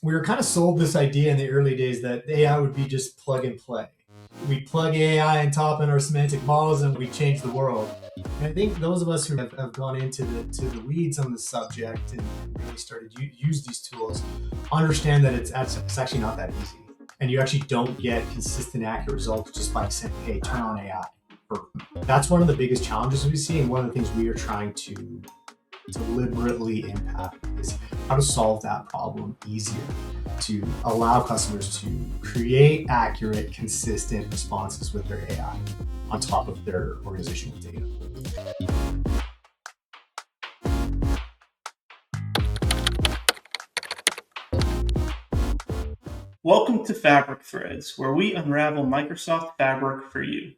we were kind of sold this idea in the early days that AI would be just plug and play. We plug AI on top in our semantic models and we change the world. And I think those of us who have gone into the weeds on the subject and really started to use these tools understand that it's actually not that easy. And you actually don't get consistent, accurate results just by saying, hey, turn on AI. That's one of the biggest challenges we see, and one of the things we are trying to deliberately impact is how to solve that problem easier, to allow customers to create accurate, consistent responses with their AI on top of their organizational data. Welcome to Fabric Threads, where we unravel Microsoft Fabric for you.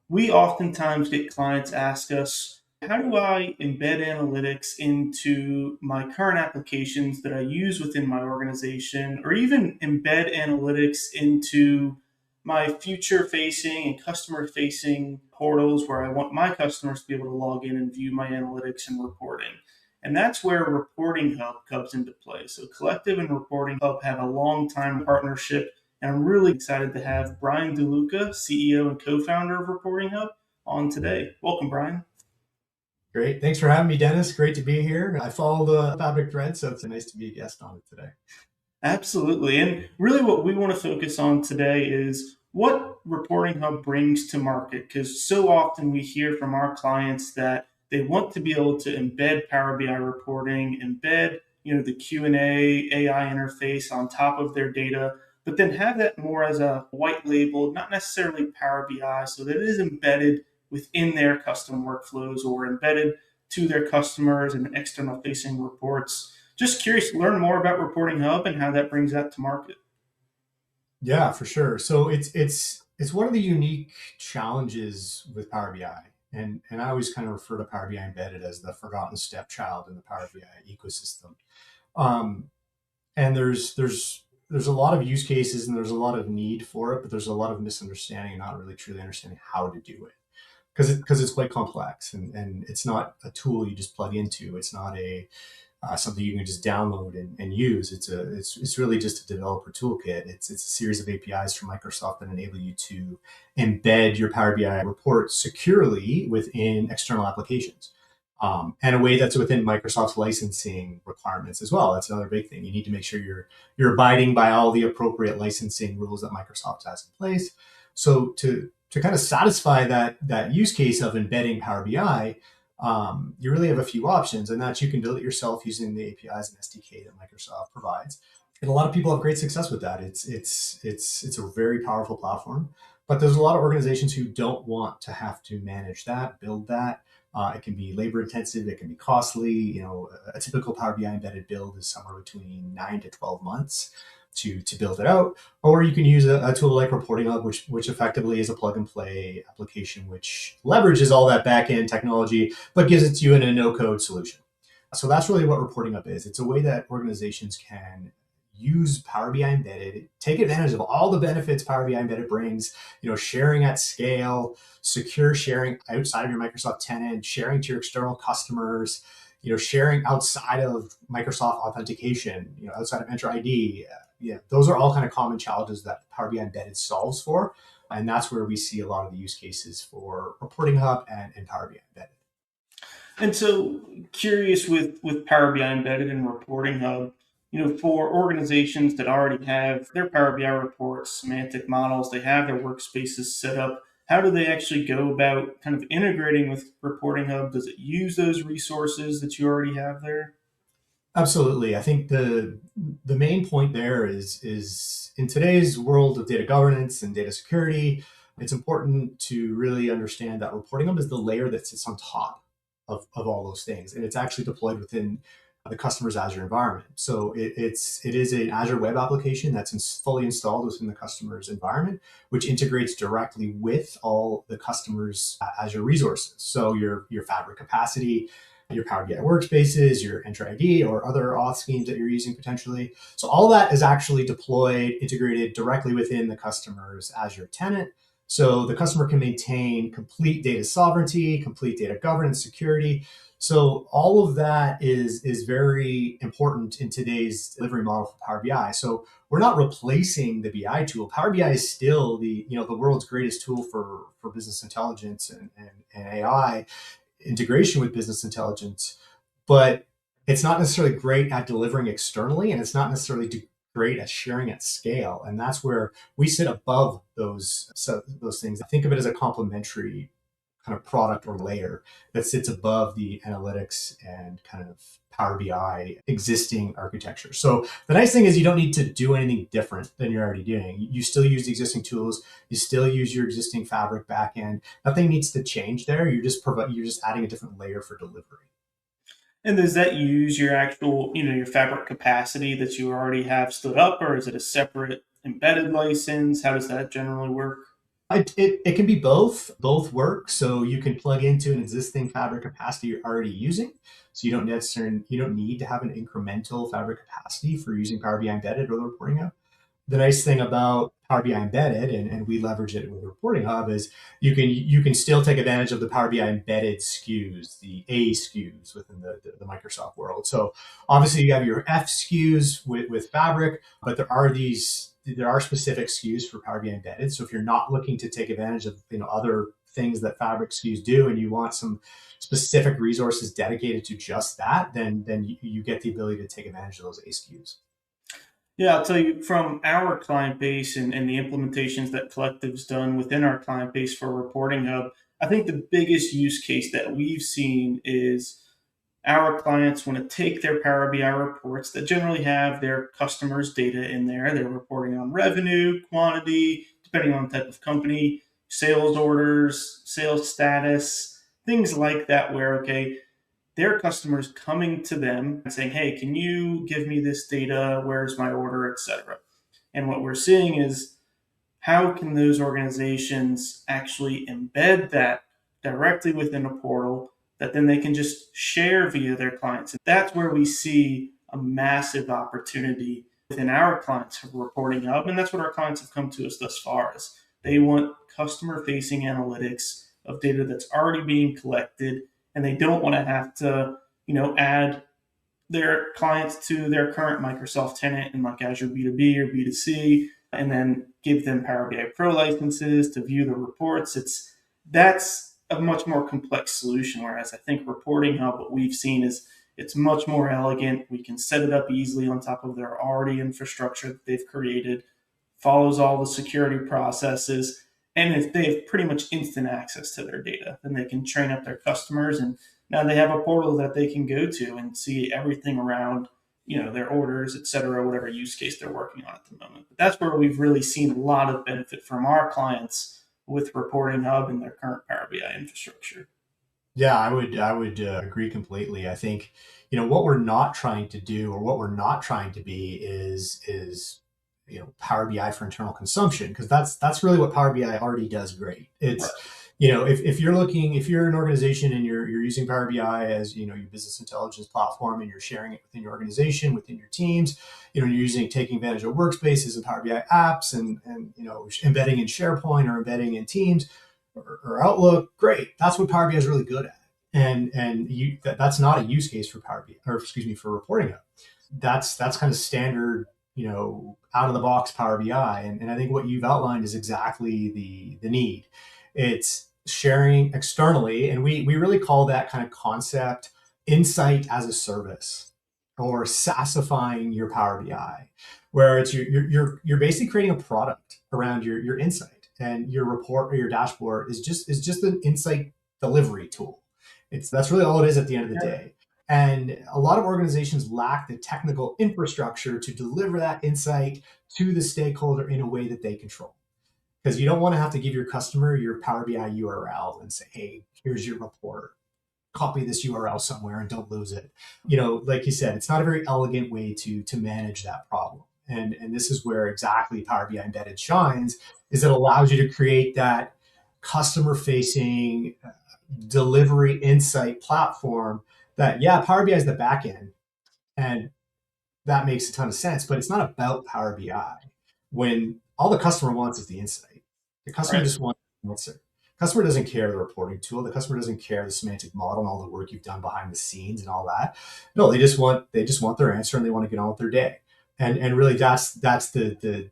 We oftentimes get clients ask us, how do I embed analytics into my current applications that I use within my organization, or even embed analytics into my future-facing and customer-facing portals where I want my customers to be able to log in and view my analytics and reporting. And that's where Reporting Hub comes into play. So Collectiv and Reporting Hub have a long time partnership, and I'm really excited to have Brian DeLuca, CEO and co-founder of Reporting Hub, on today. Welcome, Brian. Great. Thanks for having me, Dennis. Great to be here. I follow the Fabric thread, so it's nice to be a guest on it today. Absolutely. And really what we want to focus on today is what Reporting Hub brings to market, because so often we hear from our clients that they want to be able to embed Power BI reporting, embed the Q&A AI interface on top of their data, but then have that more as a white label, not necessarily Power BI, so that it is embedded within their custom workflows or embedded to their customers and external facing reports. Just curious to learn more about Reporting Hub and how that brings that to market. Yeah, for sure. So it's one of the unique challenges with Power BI. And I always kind of refer to Power BI Embedded as the forgotten stepchild in the Power BI ecosystem. Um, and there's a lot of use cases and there's a lot of need for it, but there's a lot of misunderstanding and not really truly understanding how to do it because it's quite complex and it's not a tool you just plug into. It's not a something you can just download and use. It's really just a developer toolkit. It's a series of APIs from Microsoft that enable you to embed your Power BI report securely within external applications. And a way that's within Microsoft's licensing requirements as well. That's another big thing. You need to make sure you're abiding by all the appropriate licensing rules that Microsoft has in place. So to kind of satisfy that use case of embedding Power BI, you really have a few options, and that you can build it yourself using the APIs and SDK that Microsoft provides. And a lot of people have great success with that. It's a very powerful platform, but there's a lot of organizations who don't want to have to manage that, build that. It can be labor intensive. It can be costly. A typical Power BI embedded build is somewhere between 9 to 12 months to build it out. Or you can use a tool like Reporting Hub, which effectively is a plug and play application, which leverages all that back end technology, but gives it to you in a no code solution. So that's really what Reporting Hub is. It's a way that organizations can use Power BI Embedded, take advantage of all the benefits Power BI Embedded brings, sharing at scale, secure sharing outside of your Microsoft tenant, sharing to your external customers, sharing outside of Microsoft authentication, outside of Enter ID. Those are all kind of common challenges that Power BI Embedded solves for. And that's where we see a lot of the use cases for Reporting Hub and Power BI Embedded. And so curious with Power BI Embedded and Reporting Hub, for organizations that already have their Power BI reports, semantic models, they have their workspaces set up, how do they actually go about kind of integrating with Reporting Hub? Does it use those resources that you already have there? Absolutely. I think the main point there is in today's world of data governance and data security, it's important to really understand that Reporting Hub is the layer that sits on top of all those things. And it's actually deployed within the customer's Azure environment. So it is an Azure web application that's fully installed within the customer's environment, which integrates directly with all the customer's Azure resources. So your Fabric capacity, your Power BI workspaces, your Enter ID, or other auth schemes that you're using potentially. So all that is actually deployed, integrated directly within the customer's Azure tenant. So the customer can maintain complete data sovereignty, complete data governance, security. So all of that is very important in today's delivery model for Power BI. So we're not replacing the BI tool. Power BI is still the world's greatest tool for business intelligence and AI integration with business intelligence, but it's not necessarily great at delivering externally, and it's not necessarily great at sharing at scale. And that's where we sit above those things. Think of it as a complementary kind of product or layer that sits above the analytics and kind of Power BI existing architecture. So the nice thing is you don't need to do anything different than you're already doing. You still use the existing tools. You still use your existing Fabric backend. Nothing needs to change there. You're just adding a different layer for delivery. And does that use your actual, your Fabric capacity that you already have stood up, or is it a separate embedded license? How does that generally work? It can be both. Both work. So you can plug into an existing Fabric capacity you're already using. So you don't need to have an incremental Fabric capacity for using Power BI Embedded or the Reporting Hub. The nice thing about Power BI Embedded, and we leverage it with Reporting Hub, is you can still take advantage of the Power BI embedded SKUs, the A SKUs within the Microsoft world. So obviously you have your F SKUs with Fabric, but there are specific SKUs for Power BI Embedded. So if you're not looking to take advantage of other things that Fabric SKUs do, and you want some specific resources dedicated to just that, then you get the ability to take advantage of those A SKUs. Yeah, I'll tell you from our client base and the implementations that Collective's done within our client base for Reporting Hub, I think the biggest use case that we've seen is our clients want to take their Power BI reports that generally have their customers' data in there. They're reporting on revenue, quantity, depending on the type of company, sales orders, sales status, things like that, where, okay, their customers coming to them and saying, hey, can you give me this data? Where's my order, etc. And what we're seeing is how can those organizations actually embed that directly within a portal that then they can just share via their clients. And that's where we see a massive opportunity within our clients for Reporting Hub. And that's what our clients have come to us thus far is they want customer facing analytics of data that's already being collected, and they don't want to have to, add their clients to their current Microsoft tenant in like Azure B2B or B2C, and then give them Power BI Pro licenses to view the reports. That's a much more complex solution. Whereas I think Reporting Hub, what we've seen is it's much more elegant. We can set it up easily on top of their already infrastructure that they've created, follows all the security processes, and if they have pretty much instant access to their data, then they can train up their customers, and now they have a portal that they can go to and see everything around, their orders, et cetera, whatever use case they're working on at the moment. But that's where we've really seen a lot of benefit from our clients with Reporting Hub and their current Power BI infrastructure. Yeah, I would agree completely. I think what we're not trying to do or what we're not trying to be is Power BI for internal consumption, because that's really what Power BI already does great. Right. It's if you're an organization and you're using Power BI as your business intelligence platform, and you're sharing it within your organization, within your teams, you're taking advantage of workspaces and Power BI apps, and embedding in SharePoint or embedding in Teams or Outlook, great. That's what Power BI is really good at. That's not a use case for Power BI, or excuse me, for Reporting Hub. That's kind of standard, out of the box Power BI. And I think what you've outlined is exactly the need. It's sharing externally, and we really call that kind of concept insight as a service, or SaaSifying your Power BI, where it's you're basically creating a product around your insight, and your report or your dashboard is just an insight delivery tool. That's really all it is at the end of the day. And a lot of organizations lack the technical infrastructure to deliver that insight to the stakeholder in a way that they control. Because you don't want to have to give your customer your Power BI URL and say, hey, here's your report. Copy this URL somewhere and don't lose it. Like you said, it's not a very elegant way to manage that problem. And this is where exactly Power BI Embedded shines, is it allows you to create that customer facing delivery insight platform that, yeah, Power BI is the back end, and that makes a ton of sense, but it's not about Power BI when all the customer wants is the insight. The customer Right. just wants answer. Customer doesn't care the reporting tool. The customer doesn't care the semantic model and all the work you've done behind the scenes and all that. No, they just want their answer and they want to get on with their day. And really that's the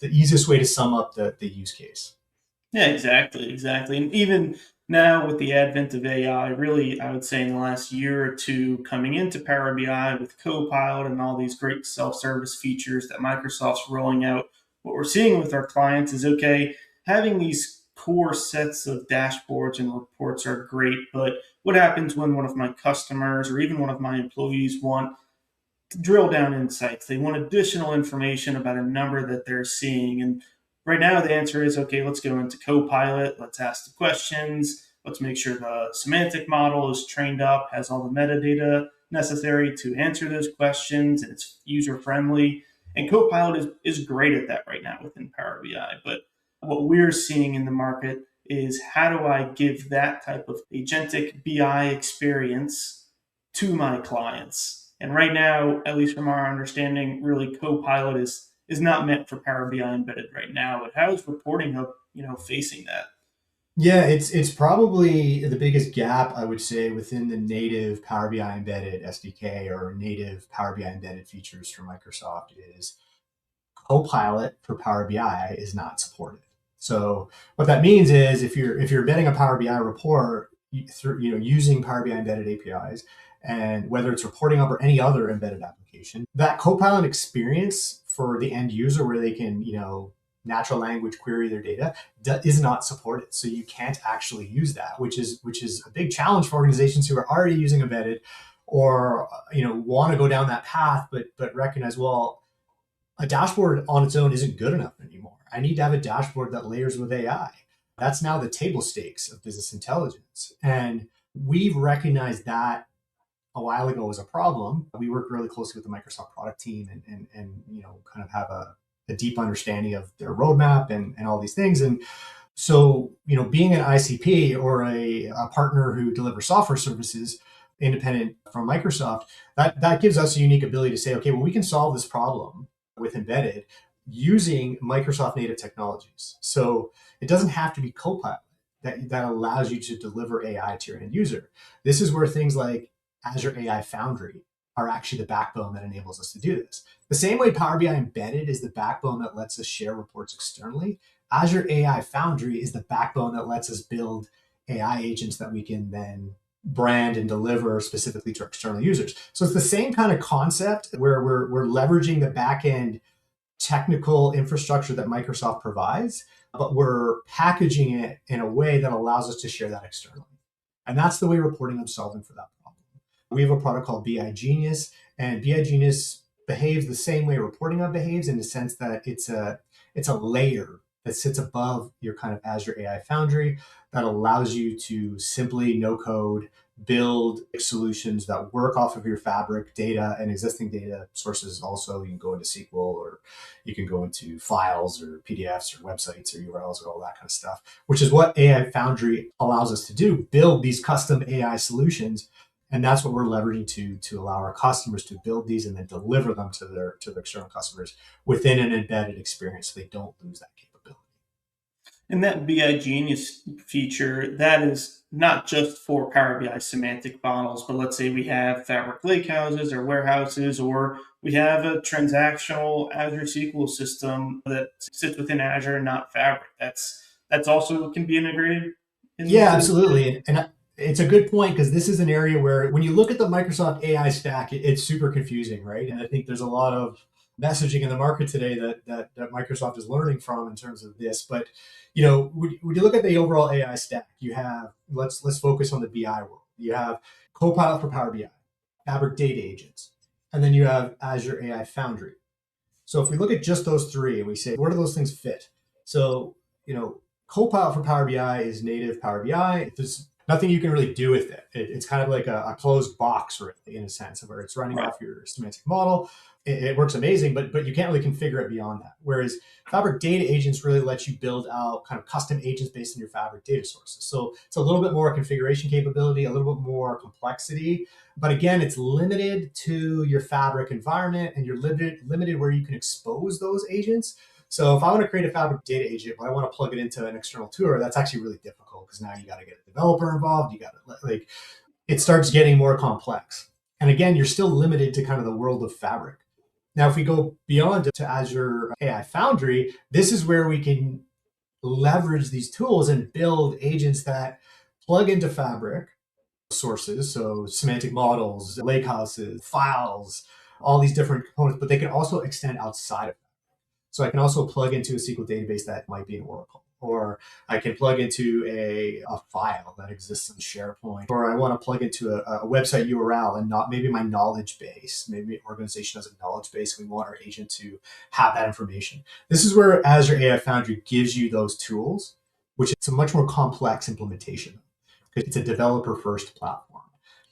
easiest way to sum up the use case. Yeah, exactly, exactly. And even now with the advent of AI, really, I would say in the last year or two, coming into Power BI with Copilot and all these great self-service features that Microsoft's rolling out, what we're seeing with our clients is okay, having these core sets of dashboards and reports are great, but what happens when one of my customers or even one of my employees want drill down insights. They want additional information about a number that they're seeing. And right now, the answer is okay, let's go into Copilot, let's ask the questions, let's make sure the semantic model is trained up, has all the metadata necessary to answer those questions, and it's user friendly. And Copilot is great at that right now within Power BI. But what we're seeing in the market is how do I give that type of agentic BI experience to my clients? And right now, at least from our understanding, really Copilot is not meant for Power BI embedded right now. But how is Reporting Hub, facing that? Yeah, it's probably the biggest gap I would say within the native Power BI embedded SDK or native Power BI embedded features from Microsoft is Copilot for Power BI is not supported. So what that means is if you're embedding a Power BI report through using Power BI embedded APIs, and whether it's reporting up or any other embedded application, that Copilot experience for the end user where they can natural language query their data is not supported. So you can't actually use that, which is a big challenge for organizations who are already using embedded or want to go down that path, but recognize, well, a dashboard on its own isn't good enough anymore. I need to have a dashboard that layers with AI. That's now the table stakes of business intelligence. And we've recognized that a while ago as a problem. We work really closely with the Microsoft product team and kind of have a deep understanding of their roadmap and all these things. And so, being an ICP or a partner who delivers software services independent from Microsoft, that gives us a unique ability to say, okay, well, we can solve this problem with embedded using Microsoft native technologies. So it doesn't have to be Copilot that allows you to deliver AI to your end user. This is where things like Azure AI Foundry are actually the backbone that enables us to do this. The same way Power BI Embedded is the backbone that lets us share reports externally, Azure AI Foundry is the backbone that lets us build AI agents that we can then brand and deliver specifically to external users. So it's the same kind of concept where we're leveraging the backend technical infrastructure that Microsoft provides, but we're packaging it in a way that allows us to share that externally. And that's the way Reporting Hub's solving for that problem. We have a product called BI Genius, and BI Genius behaves the same way Reporting Hub behaves in the sense that it's a layer that sits above your kind of Azure AI Foundry that allows you to simply no code build solutions that work off of your fabric data and existing data sources. Also, you can go into SQL or you can go into files or PDFs or websites or URLs or all that kind of stuff, which is what AI Foundry allows us to do, build these custom AI solutions. And that's what we're leveraging to allow our customers to build these and then deliver them to their external customers within an embedded experience so they don't lose that capability. And that BI Genius feature, that is not just for Power BI semantic models, but let's say we have Fabric Lakehouses or warehouses, or we have a transactional Azure SQL system that sits within Azure, not Fabric. That's also can be integrated Yeah, into this. absolutely. And it's a good point because this is an area where when you look at the Microsoft AI stack, it's super confusing, right? And I think there's a lot of messaging in the market today that Microsoft is learning from in terms of this. But when you look at the overall AI stack, you have let's focus on the BI world. You have Copilot for Power BI, Fabric Data Agents, and then you have Azure AI Foundry. So if we look at just those three and we say, where do those things fit? So, Copilot for Power BI is native Power BI. There's nothing you can really do with it. It's kind of like a closed box, really, in a sense, where it's running Right. off your semantic model. It works amazing, but you can't really configure it beyond that. Whereas Fabric Data Agents really lets you build out kind of custom agents based on your Fabric data sources. So it's a little bit more configuration capability, a little bit more complexity. But again, it's limited to your Fabric environment and you're limited where you can expose those agents. So if I want to create a Fabric data agent, but I want to plug it into an external tool, that's actually really difficult because now you got to get a developer involved. You got to like it starts getting more complex. And again, you're still limited to kind of the world of Fabric. Now, if we go beyond to Azure AI Foundry, this is where we can leverage these tools and build agents that plug into Fabric sources, so semantic models, lakehouses, files, all these different components, but they can also extend outside of. So I can also plug into a SQL database that might be in Oracle, or I can plug into a file that exists in SharePoint, or I want to plug into a website URL and not maybe my knowledge base. Maybe an organization has a knowledge base. And we want our agent to have that information. This is where Azure AI Foundry gives you those tools, which is a much more complex implementation because it's a developer first platform.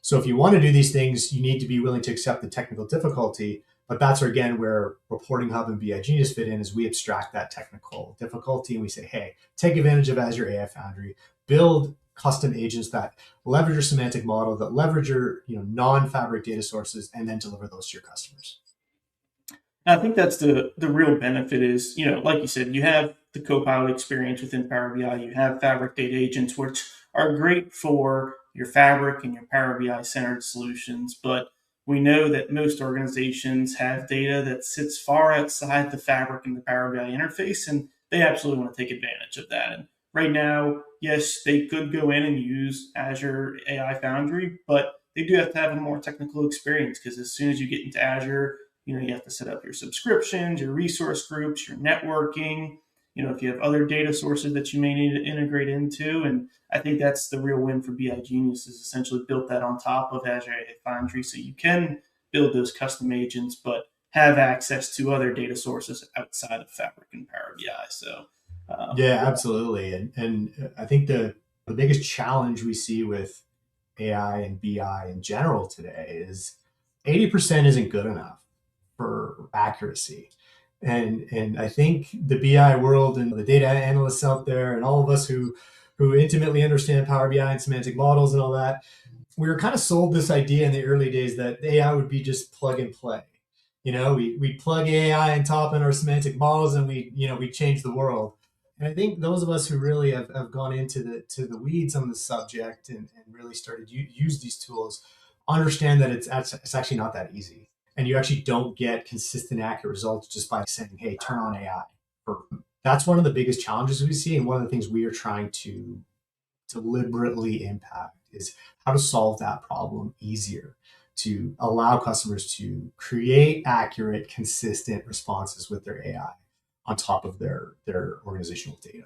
So if you want to do these things, you need to be willing to accept the technical difficulty, but that's again where Reporting Hub and BI Genius fit in, is we abstract that technical difficulty and we say, hey, take advantage of Azure AI Foundry, build custom agents that leverage your semantic model, that leverage your non-Fabric data sources, and then deliver those to your customers. I think that's the real benefit is, like you said, you have the Copilot experience within Power BI, you have Fabric data agents, which are great for your Fabric and your Power BI centered solutions, but we know that most organizations have data that sits far outside the Fabric and the Power BI interface, and they absolutely want to take advantage of that. And right now, yes, they could go in and use Azure AI Foundry, but they do have to have a more technical experience because as soon as you get into Azure, you have to set up your subscriptions, your resource groups, your networking, if you have other data sources that you may need to integrate into. And I think that's the real win for BI Genius, is essentially built that on top of Azure AI Foundry so you can build those custom agents, but have access to other data sources outside of Fabric and Power BI. So, Yeah, absolutely. And I think the biggest challenge we see with AI and BI in general today is 80% isn't good enough for accuracy. And I think the BI world and the data analysts out there and all of us who intimately understand Power BI and semantic models and all that, we were kind of sold this idea in the early days that AI would be just plug and play. We plug AI on top in our semantic models and we change the world. And I think those of us who really have gone into the weeds on the subject and really started use these tools understand that it's actually not that easy. And you actually don't get consistent, accurate results just by saying, hey, turn on AI. That's one of the biggest challenges we see. And one of the things we are trying to deliberately impact is how to solve that problem easier, to allow customers to create accurate, consistent responses with their AI on top of their organizational data.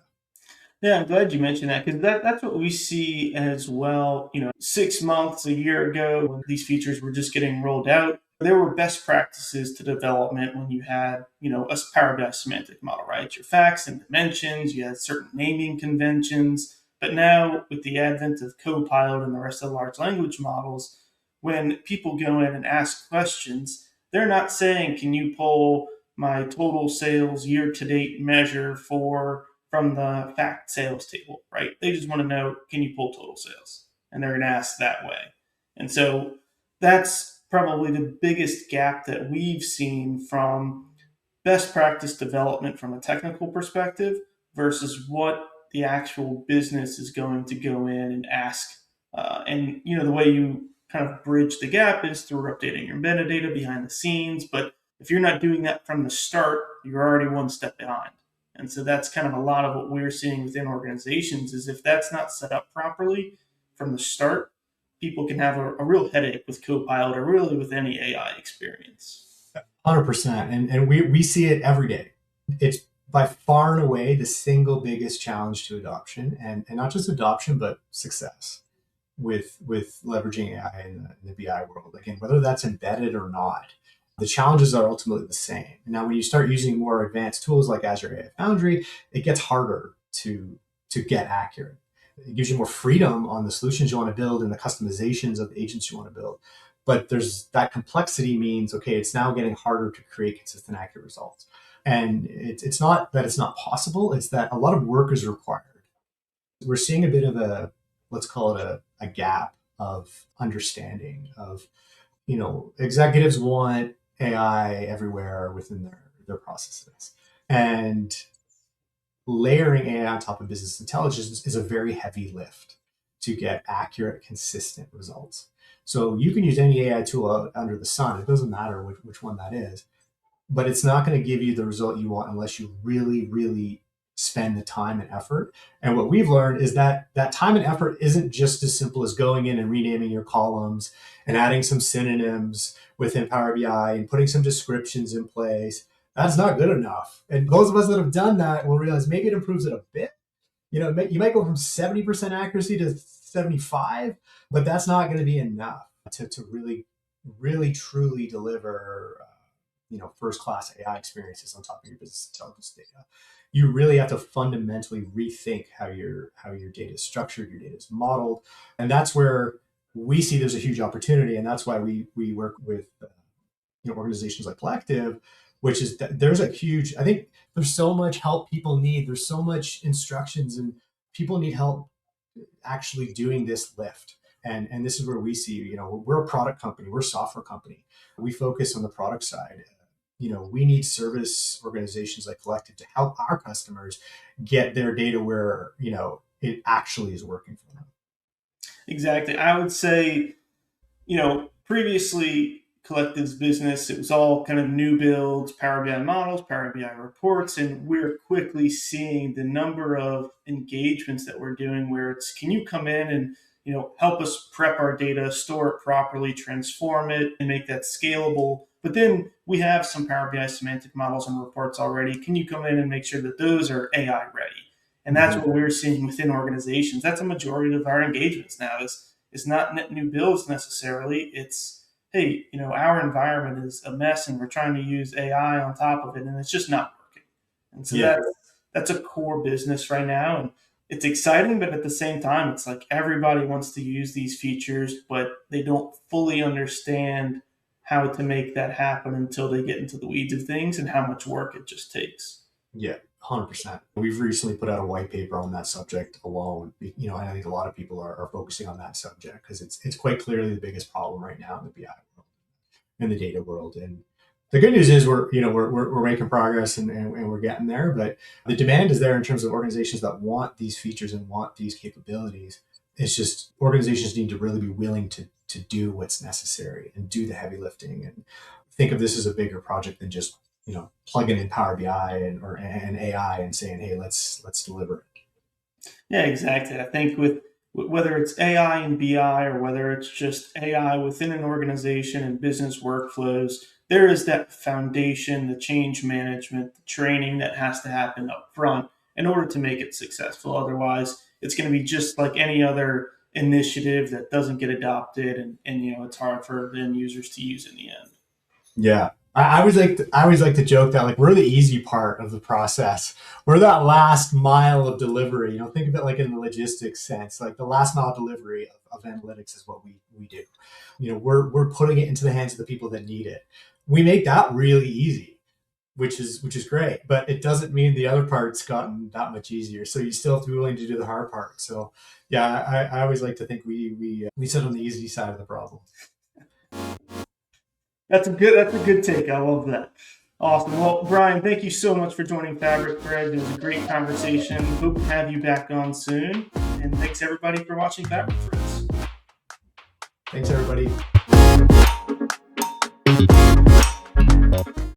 yeah, I'm glad you mentioned that because that's what we see as well. 6 months, a year ago, when these features were just getting rolled out, there were best practices to development when you had, a Power BI semantic model, right? Your facts and dimensions, you had certain naming conventions. But now, with the advent of Copilot and the rest of the large language models, when people go in and ask questions, they're not saying, can you pull my total sales year to date measure from the fact sales table, right? They just want to know, can you pull total sales? And they're going to ask that way. And so that's probably the biggest gap that we've seen from best practice development from a technical perspective versus what the actual business is going to go in and ask. And the way you kind of bridge the gap is through updating your metadata behind the scenes. But if you're not doing that from the start, you're already one step behind. And so that's kind of a lot of what we're seeing within organizations is if that's not set up properly from the start, people can have a real headache with Copilot or really with any AI experience. 100%. And we see it every day. It's by far and away the single biggest challenge to adoption, and not just adoption, but success with leveraging AI in the BI world. Again, whether that's embedded or not, the challenges are ultimately the same. Now, when you start using more advanced tools like Azure AI Foundry, it gets harder to get accurate. It gives you more freedom on the solutions you want to build and the customizations of the agents you want to build. But there's that complexity means, okay, it's now getting harder to create consistent, accurate results. And it's not that it's not possible, it's that a lot of work is required. We're seeing a bit of let's call it a gap of understanding of, executives want AI everywhere within their processes. And layering AI on top of business intelligence is a very heavy lift to get accurate, consistent results. So you can use any AI tool under the sun. It doesn't matter which one that is, but it's not going to give you the result you want unless you really, really spend the time and effort. And what we've learned is that that time and effort isn't just as simple as going in and renaming your columns and adding some synonyms within Power BI and putting some descriptions in place. That's not good enough. And those of us that have done that will realize maybe it improves it a bit. You might go from 70% accuracy to 75, but that's not going to be enough to really, really, truly deliver first class AI experiences on top of your business intelligence data. You really have to fundamentally rethink how your data is structured, your data is modeled, and that's where we see there's a huge opportunity, and that's why we work with organizations like Collectiv, which is there's a huge. I think there's so much help people need. There's so much instructions, and people need help actually doing this lift. And this is where we see, we're a product company, we're a software company. We focus on the product side. We need service organizations like Collectiv to help our customers get their data where, it actually is working for them. Exactly. I would say, previously Collectiv's business, it was all kind of new builds, Power BI models, Power BI reports, and we're quickly seeing the number of engagements that we're doing where it's, can you come in and help us prep our data, store it properly, transform it, and make that scalable. But then we have some Power BI semantic models and reports already. Can you come in and make sure that those are AI ready? And that's what we're seeing within organizations. That's a majority of our engagements now. It's not net new builds necessarily. It's, hey, our environment is a mess and we're trying to use AI on top of it and it's just not working. And so that's a core business right now. And it's exciting, but at the same time, it's like everybody wants to use these features, but they don't fully understand how to make that happen until they get into the weeds of things and how much work it just takes. Yeah, 100%. We've recently put out a white paper on that subject alone. And I think a lot of people are focusing on that subject because it's quite clearly the biggest problem right now in the BI world, in the data world. And the good news is we're making progress and we're getting there, but the demand is there in terms of organizations that want these features and want these capabilities. It's just organizations need to really be willing to do what's necessary and do the heavy lifting and think of this as a bigger project than just plugging in Power BI and AI and saying, hey, let's deliver it. Yeah, exactly. I think with whether it's AI and BI or whether it's just AI within an organization and business workflows, there is that foundation, the change management, the training that has to happen up front in order to make it successful. Otherwise, it's going to be just like any other initiative that doesn't get adopted and it's hard for the end users to use in the end. Yeah. I always like to joke that like we're the easy part of the process. We're that last mile of delivery. Think of it like in the logistics sense. Like the last mile delivery of analytics is what we do. We're putting it into the hands of the people that need it. We make that really easy, which is great. But it doesn't mean the other part's gotten that much easier. So you still have to be willing to do the hard part. So yeah, I always like to think we sit on the easy side of the problem. That's a good take. I love that. Awesome. Well, Brian, thank you so much for joining Fabric Threads. It was a great conversation. Hope to have you back on soon. And thanks everybody for watching Fabric Threads. Thanks everybody.